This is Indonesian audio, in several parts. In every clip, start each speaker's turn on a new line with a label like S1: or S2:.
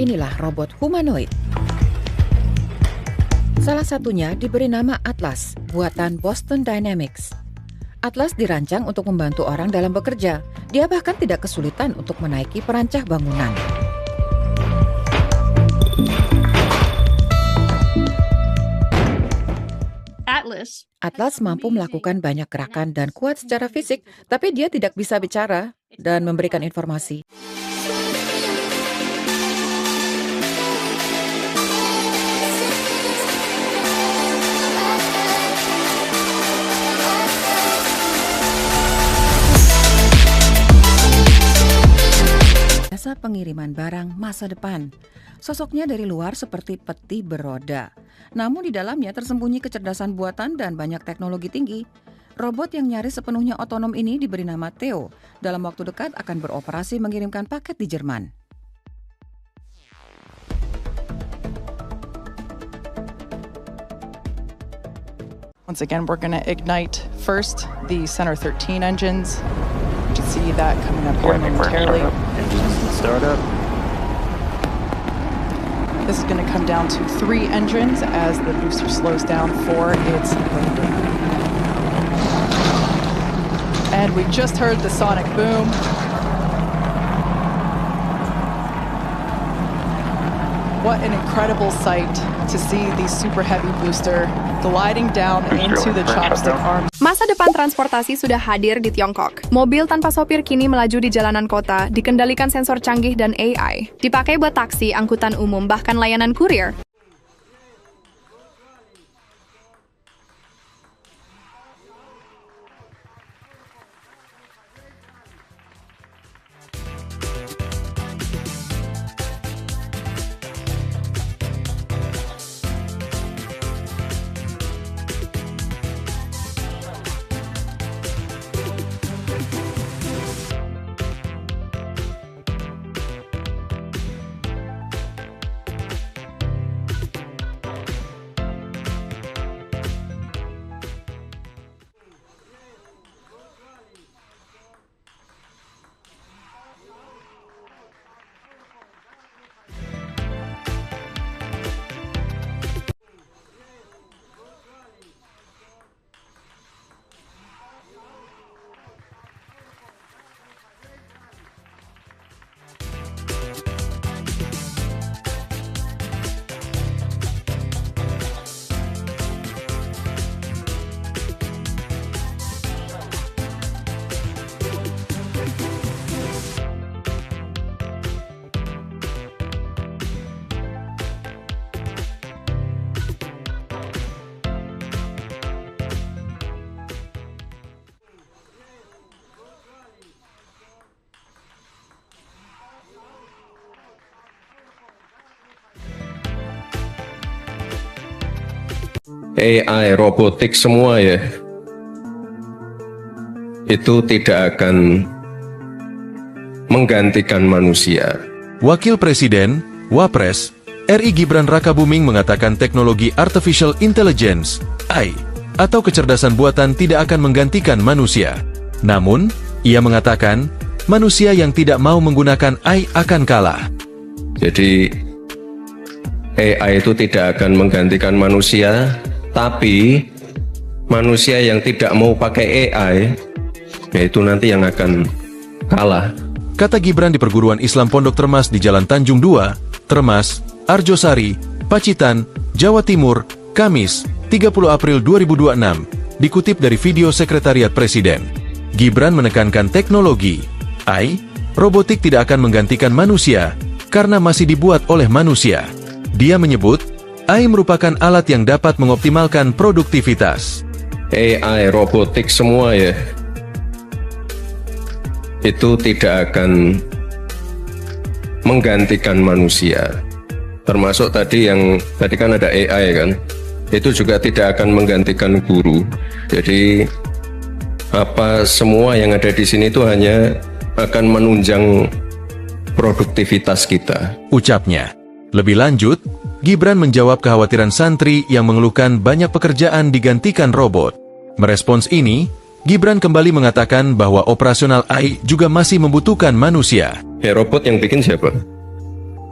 S1: Inilah robot humanoid. Salah satunya diberi nama Atlas, buatan Boston Dynamics. Atlas dirancang untuk membantu orang dalam bekerja. Dia bahkan tidak kesulitan untuk menaiki perancah bangunan. Atlas mampu melakukan banyak gerakan dan kuat secara fisik, tapi dia tidak bisa bicara dan memberikan informasi. Jasa pengiriman barang masa depan. Sosoknya dari luar seperti peti beroda. Namun di dalamnya tersembunyi kecerdasan buatan dan banyak teknologi tinggi. Robot yang nyaris sepenuhnya otonom ini diberi nama Theo. Dalam waktu dekat akan beroperasi mengirimkan paket di Jerman.
S2: Once again, we're going to ignite first the Center 13 engines. You can see that coming up here momentarily.
S3: Engines start up.
S2: This is going to come down to 3 engines as the booster slows down for its landing. And we just heard the sonic boom. What an incredible sight to see the super heavy booster gliding down into the chopstick arms.
S4: Masa depan transportasi sudah hadir di Tiongkok. Mobil tanpa sopir kini melaju di jalanan kota, dikendalikan sensor canggih dan AI. Dipakai buat taksi, angkutan umum, bahkan layanan kurir.
S5: AI, robotik semua ya, itu tidak akan menggantikan manusia.
S6: Wakil Presiden, Wapres, RI Gibran Rakabuming mengatakan teknologi Artificial Intelligence, AI, atau kecerdasan buatan tidak akan menggantikan manusia. Namun, ia mengatakan, manusia yang tidak mau menggunakan AI akan kalah.
S5: Jadi, AI itu tidak akan menggantikan manusia, tapi manusia yang tidak mau pakai AI, yaitu nanti yang akan kalah.
S6: Kata Gibran di Perguruan Islam Pondok Termas di Jalan Tanjung 2, Termas, Arjosari, Pacitan, Jawa Timur, Kamis, 30 April 2026, dikutip dari video Sekretariat Presiden. Gibran menekankan teknologi, AI, robotik tidak akan menggantikan manusia, karena masih dibuat oleh manusia. Dia menyebut, AI merupakan alat yang dapat mengoptimalkan produktivitas.
S5: AI, robotik semua ya, itu tidak akan menggantikan manusia. Termasuk tadi kan ada AI kan, itu juga tidak akan menggantikan guru. Jadi semua yang ada di sini itu hanya akan menunjang produktivitas kita.
S6: Ucapnya. Lebih lanjut, Gibran menjawab kekhawatiran santri yang mengeluhkan banyak pekerjaan digantikan robot. Merespons ini, Gibran kembali mengatakan bahwa operasional AI juga masih membutuhkan manusia.
S5: Ya, robot yang bikin siapa?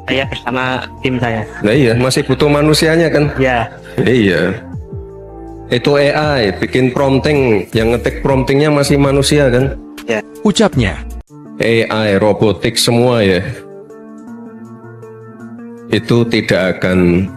S3: Saya bersama tim saya.
S5: Nah iya, masih butuh manusianya kan?
S3: Ya,
S5: Iya. Itu AI, bikin prompting, yang ngetik promptingnya masih manusia kan?
S6: Ucapnya.
S5: AI, robotik semua ya. Itu tidak akan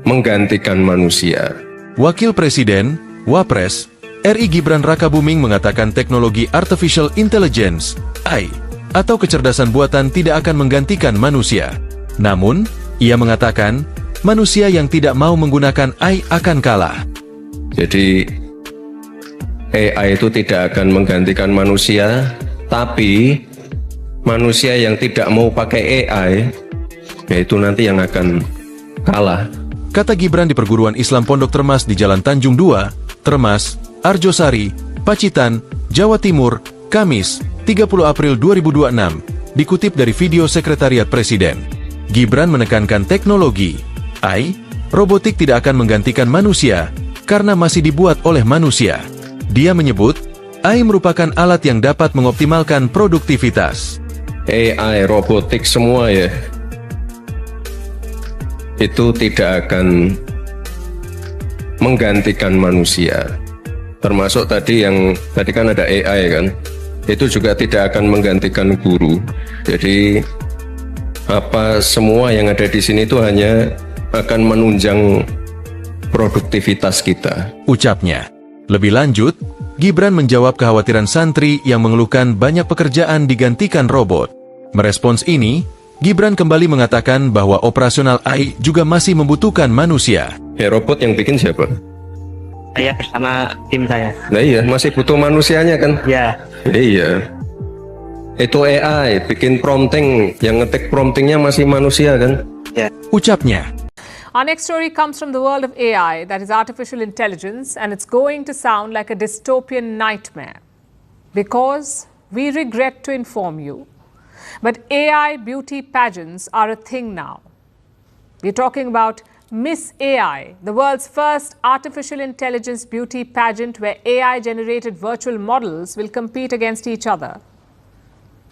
S5: menggantikan manusia.
S6: Wakil Presiden, Wapres, RI Gibran Rakabuming mengatakan teknologi Artificial Intelligence, AI, atau kecerdasan buatan tidak akan menggantikan manusia. Namun, ia mengatakan, manusia yang tidak mau menggunakan AI akan kalah.
S5: Jadi AI itu tidak akan menggantikan manusia, tapi manusia yang tidak mau pakai AI, yaitu nanti yang akan kalah.
S6: Kata Gibran di Perguruan Islam Pondok Termas di Jalan Tanjung 2, Termas, Arjosari, Pacitan, Jawa Timur, Kamis, 30 April 2026, dikutip dari video Sekretariat Presiden. Gibran menekankan teknologi, AI, robotik tidak akan menggantikan manusia, karena masih dibuat oleh manusia. Dia menyebut, AI merupakan alat yang dapat mengoptimalkan produktivitas.
S5: AI, robotik semua ya. Itu tidak akan menggantikan manusia. Termasuk tadi kan ada AI kan. Itu juga tidak akan menggantikan guru. Jadi semua yang ada di sini itu hanya akan menunjang produktivitas kita.
S6: Ucapnya. Lebih lanjut, Gibran menjawab kekhawatiran santri yang mengeluhkan banyak pekerjaan digantikan robot. Merespons ini, Gibran kembali mengatakan bahwa operasional AI juga masih membutuhkan manusia.
S5: Robot yang bikin siapa?
S3: saya bersama tim saya.
S5: Nah iya, masih butuh manusianya kan?
S3: Ya,
S5: Iya. Itu AI, bikin prompting, yang ngetik promptingnya masih manusia kan?
S6: Ucapnya.
S7: Our next story comes from the world of AI, that is artificial intelligence, and it's going to sound like a dystopian nightmare. Because we regret to inform you, but AI beauty pageants are a thing now. We're talking about Miss AI, the world's first artificial intelligence beauty pageant where AI-generated virtual models will compete against each other.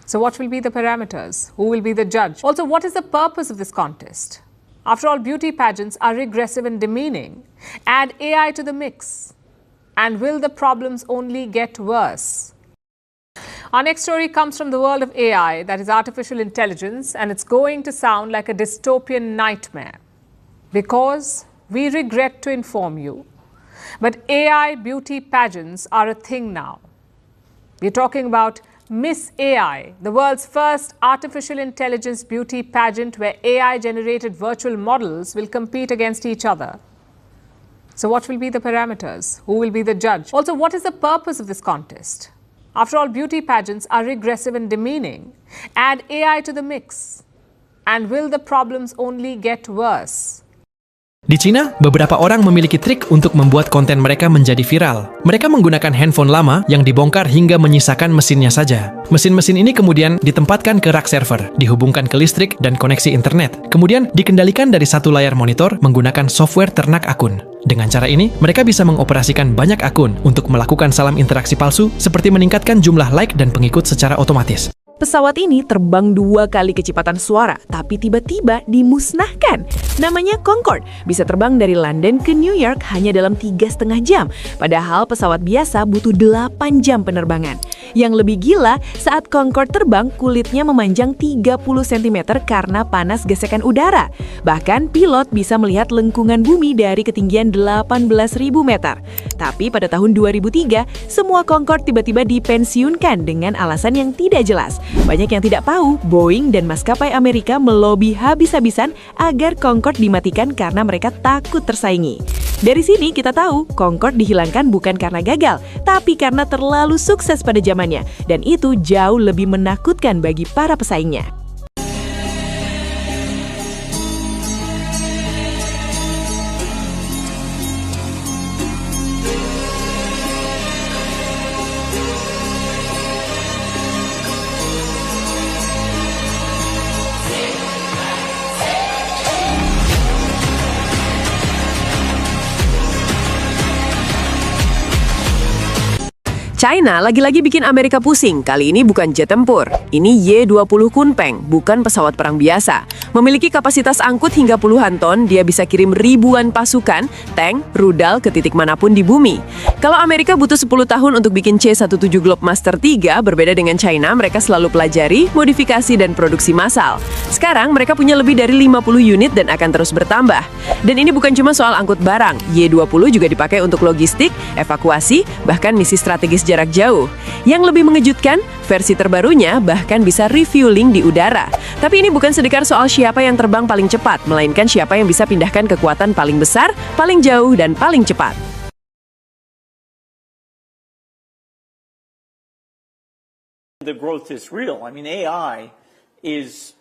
S7: So what will be the parameters? Who will be the judge? Also, what is the purpose of this contest? After all, beauty pageants are regressive and demeaning. Add AI to the mix, and will the problems only get worse? Our next story comes from the world of AI, that is artificial intelligence, and it's going to sound like a dystopian nightmare. Because we regret to inform you, but AI beauty pageants are a thing now. We're talking about Miss AI, the world's first artificial intelligence beauty pageant where AI-generated virtual models will compete against each other. So what will be the parameters? Who will be the judge? Also, what is the purpose of this contest? After all, beauty pageants are regressive and demeaning. Add AI to the mix, and will the problems only get worse?
S8: Di Cina, beberapa orang memiliki trik untuk membuat konten mereka menjadi viral. Mereka menggunakan handphone lama yang dibongkar hingga menyisakan mesinnya saja. Mesin-mesin ini kemudian ditempatkan ke rak server, dihubungkan ke listrik dan koneksi internet. Kemudian dikendalikan dari satu layar monitor menggunakan software ternak akun. Dengan cara ini, mereka bisa mengoperasikan banyak akun untuk melakukan salam interaksi palsu seperti meningkatkan jumlah like dan pengikut secara otomatis.
S9: Pesawat ini terbang 2 kali kecepatan suara, tapi tiba-tiba dimusnahkan. Namanya Concorde, bisa terbang dari London ke New York hanya dalam 3,5 jam. Padahal pesawat biasa butuh 8 jam penerbangan. Yang lebih gila, saat Concorde terbang, kulitnya memanjang 30 cm karena panas gesekan udara. Bahkan pilot bisa melihat lengkungan bumi dari ketinggian 18.000 meter. Tapi pada tahun 2003, semua Concorde tiba-tiba dipensiunkan dengan alasan yang tidak jelas. Banyak yang tidak tahu, Boeing dan maskapai Amerika melobi habis-habisan agar Concorde dimatikan karena mereka takut tersaingi. Dari sini kita tahu, Concorde dihilangkan bukan karena gagal, tapi karena terlalu sukses pada zamannya, dan itu jauh lebih menakutkan bagi para pesaingnya. China lagi-lagi bikin Amerika pusing. Kali ini bukan jet tempur. Ini Y-20 Kunpeng, bukan pesawat perang biasa. Memiliki kapasitas angkut hingga puluhan ton, dia bisa kirim ribuan pasukan, tank, rudal ke titik manapun di bumi. Kalau Amerika butuh 10 tahun untuk bikin C-17 Globemaster III, berbeda dengan China, mereka selalu pelajari, modifikasi, dan produksi massal. Sekarang mereka punya lebih dari 50 unit dan akan terus bertambah. Dan ini bukan cuma soal angkut barang, Y-20 juga dipakai untuk logistik, evakuasi, bahkan misi strategis jarak jauh. Yang lebih mengejutkan, versi terbarunya bahkan bisa refueling di udara. Tapi ini bukan sedekar soal siapa yang terbang paling cepat, melainkan siapa yang bisa pindahkan kekuatan paling besar, paling jauh, dan paling cepat.
S10: The growth is real. I mean, AI is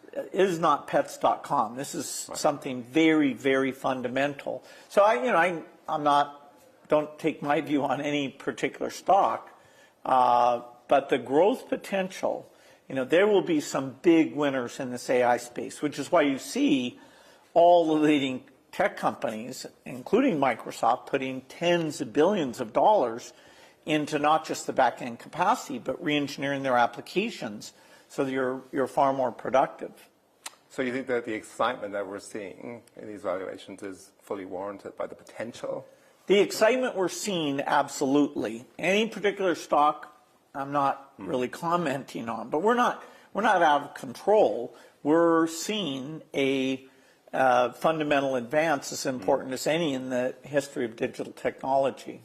S10: not pets.com. This is something very, very fundamental. So I'm not, don't take my view on any particular stock, but the growth potential, there will be some big winners in this AI space, which is why you see all the leading tech companies, including Microsoft, putting tens of billions of dollars into not just the back-end capacity, but re-engineering their applications so that you're far more productive.
S11: So you think that the excitement that we're seeing in these valuations is fully warranted by the potential?
S10: The excitement we're seeing, absolutely. Any particular stock, I'm not really commenting on, but we're not out of control. We're seeing a fundamental advance as important as any in the history of digital technology.